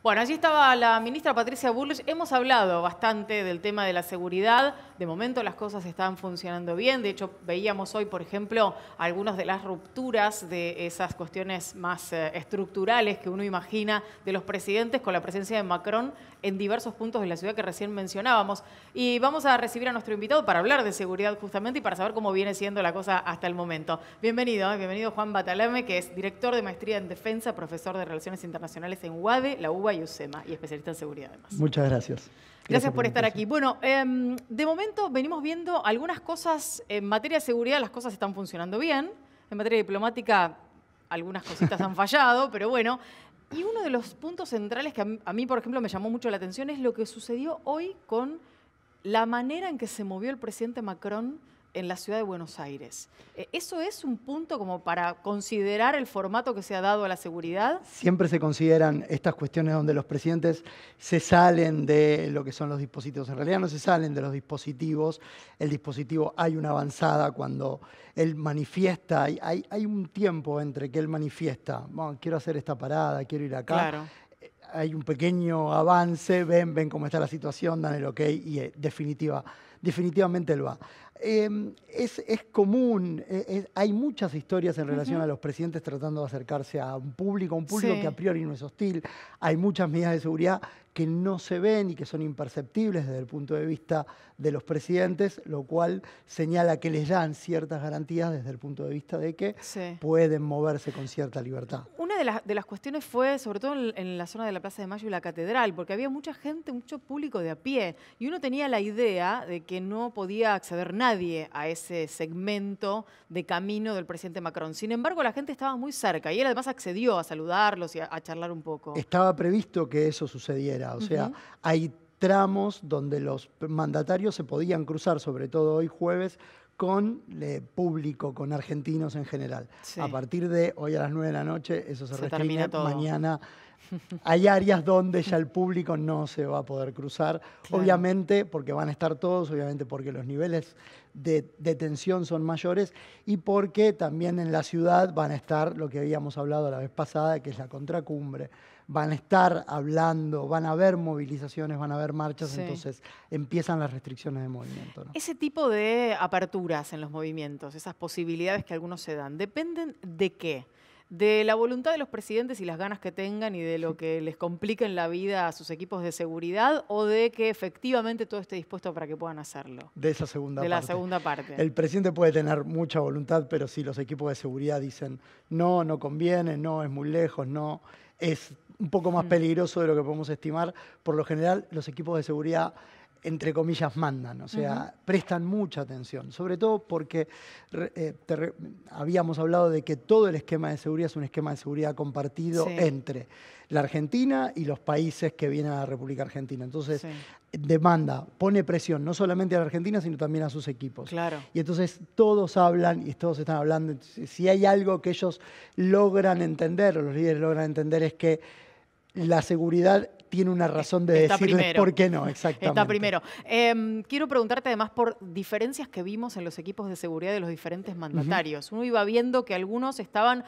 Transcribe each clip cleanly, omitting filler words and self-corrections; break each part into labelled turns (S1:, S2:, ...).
S1: Bueno, allí estaba la ministra Patricia Bullrich. Hemos hablado bastante del tema de la seguridad. De momento las cosas están funcionando bien. De hecho, veíamos hoy, por ejemplo, algunas de las rupturas de esas cuestiones más estructurales que uno imagina de los presidentes con la presencia de Macron en diversos puntos de la ciudad que recién mencionábamos. Y vamos a recibir a nuestro invitado para hablar de seguridad justamente y para saber cómo viene siendo la cosa hasta el momento. Bienvenido Juan Batalame, que es director de Maestría en Defensa, profesor de Relaciones Internacionales en UADE, la UBA y UCEMA, y especialista en seguridad además.
S2: Muchas gracias.
S1: Gracias por estar aquí. Bueno, de momento venimos viendo algunas cosas. En materia de seguridad las cosas están funcionando bien. En materia diplomática algunas cositas han fallado, pero bueno. Y uno de los puntos centrales que a mí, por ejemplo, me llamó mucho la atención es lo que sucedió hoy con la manera en que se movió el presidente Macron en la ciudad de Buenos Aires. ¿Eso es un punto como para considerar el formato que se ha dado a la seguridad?
S2: Siempre se consideran estas cuestiones donde los presidentes se salen de lo que son los dispositivos. En realidad no se salen de los dispositivos. El dispositivo, hay una avanzada cuando él manifiesta. Hay un tiempo entre que él manifiesta, bueno, quiero hacer esta parada, quiero ir acá.
S1: Claro.
S2: Hay un pequeño avance, ven cómo está la situación, dan el ok y definitivamente él va. Es común, hay muchas historias en relación a los presidentes tratando de acercarse a un público
S1: Sí.
S2: que a priori no es hostil. Hay muchas medidas de seguridad que no se ven y que son imperceptibles desde el punto de vista de los presidentes, lo cual señala que les dan ciertas garantías desde el punto de vista de que pueden moverse con cierta libertad.
S1: Una de las cuestiones fue, sobre todo en la zona de la Plaza de Mayo y la Catedral, porque había mucha gente, mucho público de a pie, y uno tenía la idea de que no podía acceder nadie a ese segmento de camino del presidente Macron. Sin embargo, la gente estaba muy cerca y él además accedió a saludarlos y a charlar un poco.
S2: Estaba previsto que eso sucediera, o sea, hay tramos donde los mandatarios se podían cruzar, sobre todo hoy jueves, con público, con argentinos en general.
S1: Sí.
S2: A partir de hoy a las 9 de la noche, eso se restringe.
S1: Termina todo.
S2: Mañana hay áreas donde ya el público no se va a poder cruzar. Claro. Obviamente porque van a estar todos, obviamente porque los niveles de tensión son mayores y porque también en la ciudad van a estar lo que habíamos hablado la vez pasada, que es la contracumbre. Van a estar hablando, van a haber movilizaciones, van a haber marchas, entonces empiezan las restricciones de movimiento, ¿no?
S1: Ese tipo de aperturas en los movimientos, esas posibilidades que algunos se dan, ¿dependen de qué? ¿De la voluntad de los presidentes y las ganas que tengan y de lo que les complique en la vida a sus equipos de seguridad o de que efectivamente todo esté dispuesto para que puedan hacerlo?
S2: De esa segunda parte.
S1: De la segunda parte.
S2: El presidente puede tener mucha voluntad, pero si los equipos de seguridad dicen no, no conviene, no, es muy lejos, no, es un poco más peligroso de lo que podemos estimar, por lo general los equipos de seguridad entre comillas, mandan, o sea, prestan mucha atención, sobre todo porque habíamos hablado de que todo el esquema de seguridad es un esquema de seguridad compartido entre la Argentina y los países que vienen a la República Argentina. Entonces, demanda, pone presión no solamente a la Argentina, sino también a sus equipos.
S1: Claro.
S2: Y entonces todos hablan y todos están hablando. Entonces, si hay algo que ellos logran entender, o los líderes logran entender, es que la seguridad tiene una razón de decirles por qué no, exactamente.
S1: Está primero. Quiero preguntarte además por diferencias que vimos en los equipos de seguridad de los diferentes mandatarios. Uno iba viendo que algunos estaban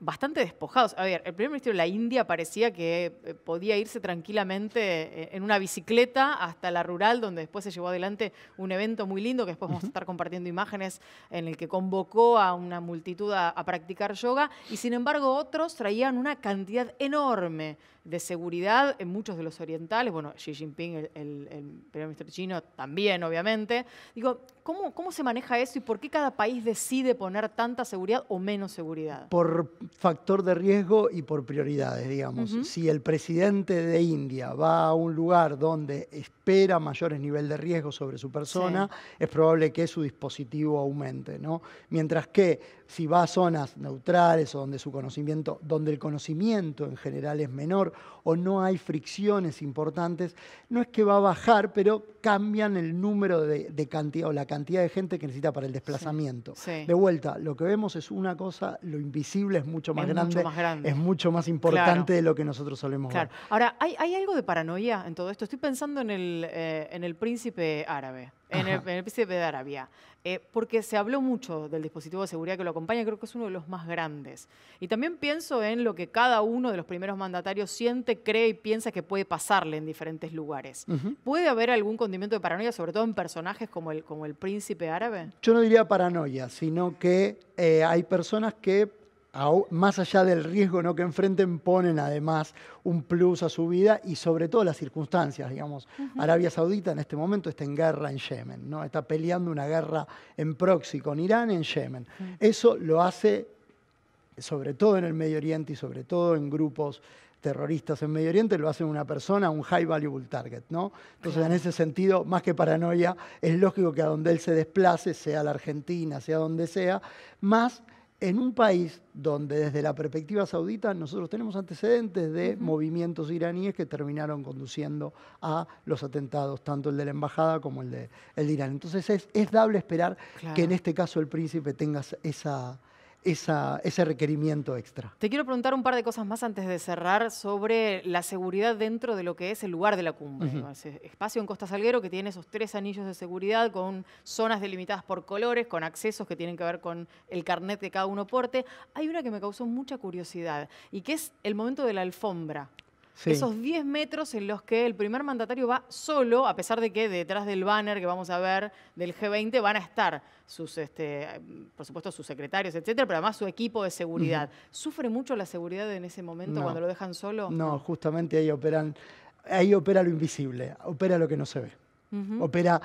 S1: bastante despojados. A ver, el primer ministro de la India parecía que podía irse tranquilamente en una bicicleta hasta la rural, donde después se llevó adelante un evento muy lindo, que después vamos a estar compartiendo imágenes, en el que convocó a una multitud a practicar yoga, y sin embargo otros traían una cantidad enorme de seguridad en muchos de los orientales. Bueno, Xi Jinping, el primer ministro chino, también, obviamente. Digo, ¿cómo se maneja eso y por qué cada país decide poner tanta seguridad o menos seguridad?
S2: Por factor de riesgo y por prioridades, digamos. Si el presidente de India va a un lugar donde espera mayores niveles de riesgo sobre su persona, es probable que su dispositivo aumente, ¿no? Mientras que si va a zonas neutrales o donde donde el conocimiento en general es menor o no hay fricciones importantes, no es que va a bajar, pero cambian el número de cantidad o la cantidad de gente que necesita para el desplazamiento. De vuelta, lo que vemos es una cosa, lo invisible es mucho más grande, es mucho más importante de lo que nosotros solemos ver.
S1: Ahora, ¿hay algo de paranoia en todo esto? Estoy pensando en el príncipe árabe. en el príncipe de Arabia. Porque se habló mucho del dispositivo de seguridad que lo acompaña, creo que es uno de los más grandes. Y también pienso en lo que cada uno de los primeros mandatarios siente, cree y piensa que puede pasarle en diferentes lugares. ¿Puede haber algún condimento de paranoia, sobre todo en personajes como el príncipe árabe?
S2: Yo no diría paranoia, sino que hay personas que, más allá del riesgo, ¿no?, que enfrenten, ponen además un plus a su vida y sobre todo las circunstancias, digamos. Arabia Saudita en este momento está en guerra en Yemen, ¿no? Está peleando una guerra en proxy con Irán en Yemen. Eso lo hace, sobre todo en el Medio Oriente y sobre todo en grupos terroristas en Medio Oriente, lo hace una persona, un high valuable target, ¿no? Entonces, en ese sentido, más que paranoia, es lógico que a donde él se desplace, sea la Argentina, sea donde sea, más en un país donde desde la perspectiva saudita nosotros tenemos antecedentes de movimientos iraníes que terminaron conduciendo a los atentados, tanto el de la embajada como el de Irán. Entonces es dable esperar que en este caso el príncipe tenga ese requerimiento extra.
S1: Te quiero preguntar un par de cosas más antes de cerrar sobre la seguridad dentro de lo que es el lugar de la cumbre. Ese espacio en Costa Salguero que tiene esos 3 anillos de seguridad con zonas delimitadas por colores, con accesos que tienen que ver con el carnet que cada uno porte. Hay una que me causó mucha curiosidad y que es el momento de la alfombra. Sí. Esos 10 metros en los que el primer mandatario va solo, a pesar de que detrás del banner que vamos a ver del G20 van a estar sus, por supuesto, sus secretarios, etcétera, pero además su equipo de seguridad. ¿Sufre mucho la seguridad en ese momento cuando lo dejan solo?
S2: No, justamente ahí opera lo invisible, opera lo que no se ve. Opera,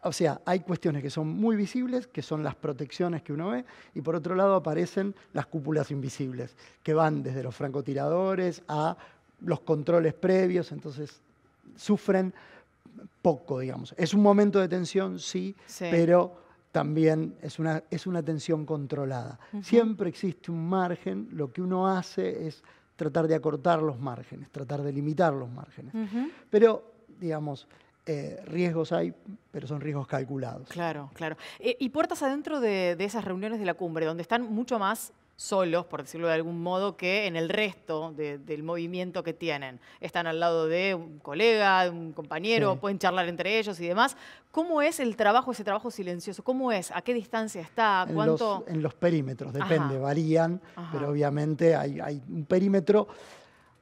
S2: o sea, hay cuestiones que son muy visibles, que son las protecciones que uno ve, y por otro lado aparecen las cúpulas invisibles, que van desde los francotiradores a los controles previos, entonces sufren poco, digamos. Es un momento de tensión, sí. Pero también es una tensión controlada. Siempre existe un margen, lo que uno hace es tratar de acortar los márgenes, tratar de limitar los márgenes. Pero, digamos, riesgos hay, pero son riesgos calculados.
S1: Claro, claro. Y puertas adentro de esas reuniones de la cumbre, donde están mucho más solos, por decirlo de algún modo, que en el resto del movimiento que tienen. Están al lado de un colega, de un compañero, pueden charlar entre ellos y demás. ¿Cómo es el trabajo, ese trabajo silencioso? ¿Cómo es? ¿A qué distancia está? ¿Cuánto?
S2: En los perímetros, depende, varían, pero obviamente hay un perímetro.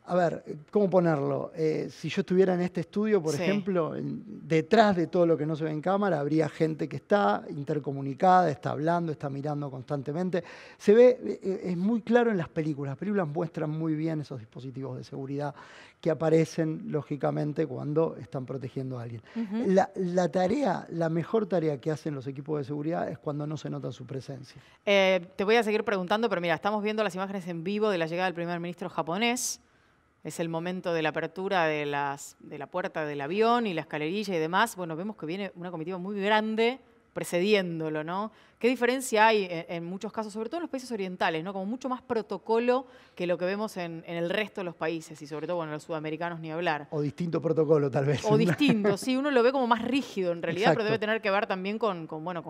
S2: A ver, ¿cómo ponerlo? Si yo estuviera en este estudio, por ejemplo, detrás de todo lo que no se ve en cámara, habría gente que está intercomunicada, está hablando, está mirando constantemente. Se ve, es muy claro en las películas. Las películas muestran muy bien esos dispositivos de seguridad que aparecen, lógicamente, cuando están protegiendo a alguien. La mejor tarea que hacen los equipos de seguridad es cuando no se nota su presencia.
S1: Te voy a seguir preguntando, pero mira, estamos viendo las imágenes en vivo de la llegada del primer ministro japonés. Es el momento de la apertura de la puerta del avión y la escalerilla y demás. Bueno, vemos que viene una comitiva muy grande precediéndolo, ¿no? ¿Qué diferencia hay en muchos casos, sobre todo en los países orientales, ¿no? Como mucho más protocolo que lo que vemos en el resto de los países y sobre todo, bueno, los sudamericanos ni hablar.
S2: O distinto protocolo, tal vez.
S1: O distinto, sí, uno lo ve como más rígido en realidad, pero debe tener que ver también con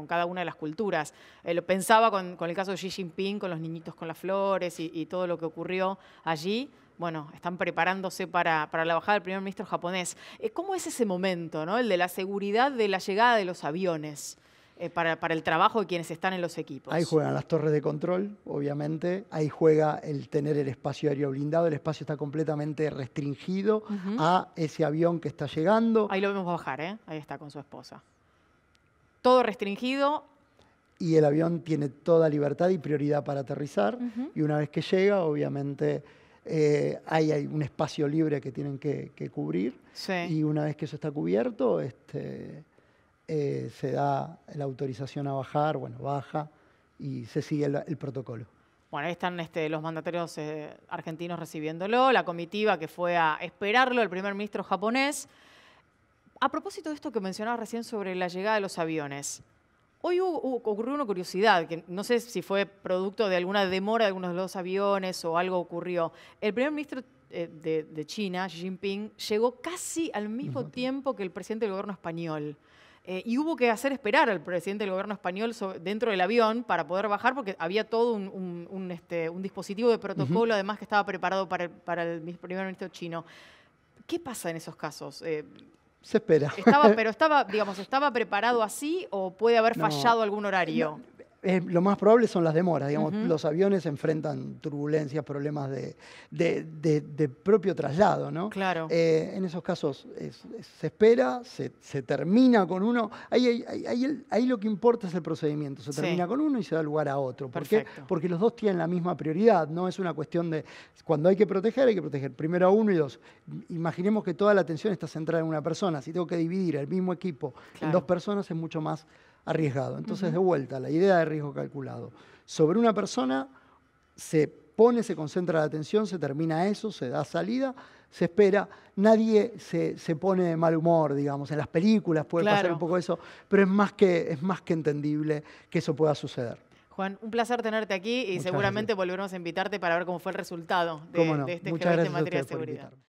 S1: cada una de las culturas. Lo pensaba con el caso de Xi Jinping, con los niñitos con las flores y todo lo que ocurrió allí. Bueno, están preparándose para la bajada del primer ministro japonés. ¿Cómo es ese momento, ¿no? El de la seguridad de la llegada de los aviones para el trabajo de quienes están en los equipos?
S2: Ahí juegan las torres de control, obviamente. Ahí juega el tener el espacio aéreo blindado. El espacio está completamente restringido a ese avión que está llegando.
S1: Ahí lo vemos bajar, ¿eh? Ahí está con su esposa. Todo restringido.
S2: Y el avión tiene toda libertad y prioridad para aterrizar. Y una vez que llega, obviamente, hay un espacio libre que tienen que cubrir. Y una vez que eso está cubierto, se da la autorización a bajar, bueno, baja y se sigue el protocolo.
S1: Bueno, ahí están los mandatarios argentinos recibiéndolo, la comitiva que fue a esperarlo, el primer ministro japonés. A propósito de esto que mencionabas recién sobre la llegada de los aviones, hoy ocurrió una curiosidad, que no sé si fue producto de alguna demora de algunos de los aviones o algo ocurrió. El primer ministro de China, Xi Jinping, llegó casi al mismo tiempo que el presidente del gobierno español. Y hubo que hacer esperar al presidente del gobierno español dentro del avión para poder bajar, porque había todo un dispositivo de protocolo, además que estaba preparado para el primer ministro chino. ¿Qué pasa en esos casos?
S2: Se espera.
S1: Pero ¿estaba preparado así o puede haber fallado algún horario?
S2: Lo más probable son las demoras, digamos, los aviones enfrentan turbulencias, problemas de propio traslado, ¿no?
S1: Claro.
S2: En esos casos se espera, se termina con uno, ahí lo que importa es el procedimiento, se termina con uno y se da lugar a otro. ¿Por qué? Porque los dos tienen la misma prioridad, no es una cuestión de, cuando hay que proteger primero a uno y dos. Imaginemos que toda la atención está centrada en una persona, si tengo que dividir el mismo equipo en dos personas es mucho más arriesgado. Entonces, de vuelta, la idea de riesgo calculado. Sobre una persona se concentra la atención, se termina eso, se da salida, se espera. Nadie se pone de mal humor, digamos. En las películas puede pasar un poco eso, pero es más que entendible que eso pueda suceder.
S1: Juan, un placer tenerte aquí y seguramente volveremos a invitarte para ver cómo fue el resultado de este GBT en materia de seguridad.